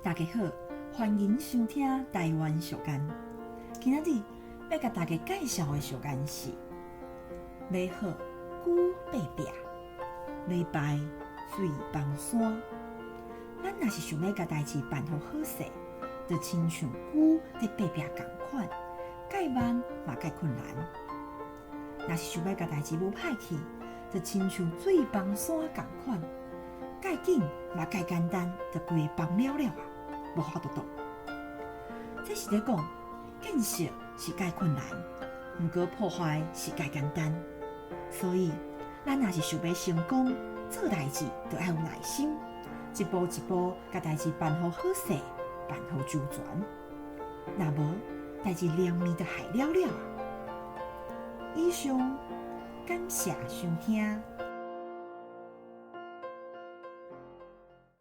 大家好，欢迎收听台湾小干。今仔日要甲大家介绍的小干是：马好久爬壁，马败水崩山。咱若是想要甲代志办好好势，就亲像久在爬壁同款，介慢嘛介困难。若是想要甲代志无歹去，就亲像水崩山同款，介紧嘛介简单，就规个崩了了啊，无法度动。这是咧讲，建设是介困难，毋过破坏是介简单。所以，咱若是想要成功做代志，就要有耐心，一步一步甲代志办好好势，办好周全。若无，代志连面就害了了啊。以上，感谢收听。